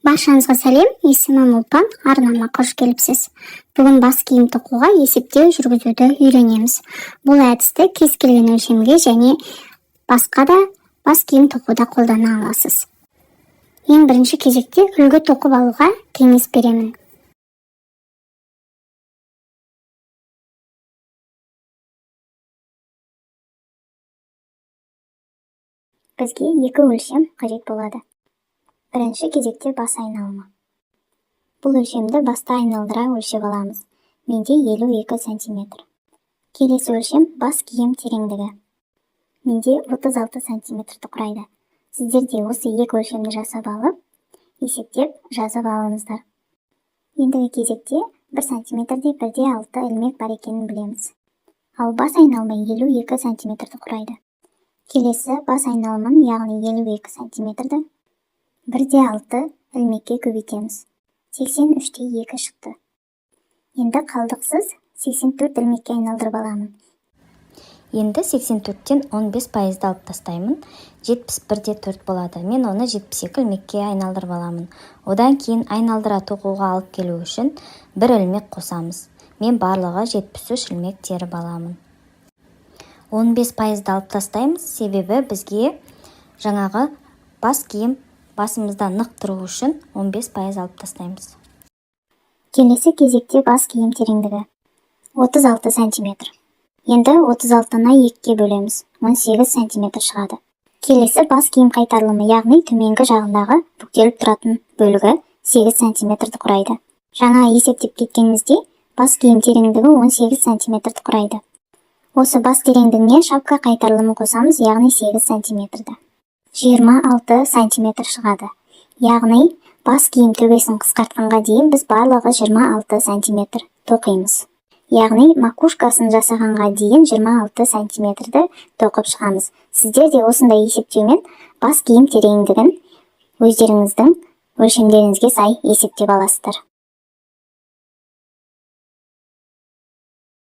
Баршаңызға сәлем, есімім Ұлпан, арнама қош келіпсіз. Бүгін бас киім тоқуға есептеу жүргізуді үйренеміз. Бұл әдісті кез келген өлшемге және басқа да бас киім тоқуда қолдана аласыз. Ең бірінші кезекте үлгі тоқып алуға кеңес беремін. Бізге екі өлшем қажет болады. Бірінші кезекте бас айналымы. Бұл өлшемді басты айналдыра өлшеп аламыз. Менде 52 сантиметр. Келесі өлшем бас киім тереңдігі. Менде 36 сантиметрді құрайды. Сіздер де осы екі өлшемді жасап алып, есептеп жазып алыңыздар. Ендігі кезекте 1 сантиметрде 1,6 ілмек бар екенін білеміз. Ал бас айналымы 52 сантиметрді құрайды. Келесі бас айналымын, яғни 52 сантиметрді 1,6 ілмекке көбейтеміз. 83,2 шықты. Енді қалдықсыз 84 ілмекке айналдырып аламын. Енді 84-тен 15% алып тастаймын. 71,4 болады. Мен оны 72 ілмекке айналдырып аламын. Одан кейін айналдыра тоқуға алып келу үшін 1 ілмек қосамыз. Мен барлығы 73 ілмек теріп аламын. 15% алып тастаймыз, себебі бізге жаңағы бас киім басымызда нық тұру үшін 15% алып тастаймыз. Келесі кезекте бас киім тереңдігі 36 сантиметр. Енді 36-ны 2-ке бөлеміз, 18 сантиметр шығады. Келесі бас киім қайтарылымы, яғни төменгі жағындағы бүктеліп тұратын бөлігі 8 сантиметрді құрайды. Жаңа есептеп кеткенімізде бас киім тереңдігі 18 сантиметрді құрайды. Осы бас тереңдігіне шапка қайтарылымы қосамыз, яғни 8 сантиметрді. 26 сантиметр шығады. Яғни бас киім төбесін қысқартқанға дейін біз барлығы 26 сантиметр тоқимыз. Яғни макушкасын жасағанға дейін 26 сантиметрді тоқып шығамыз. Сіздер де осындай есептеумен бас киім тереңдігін өздеріңіздің өлшемдеріңізге сай есептеп аласыздар.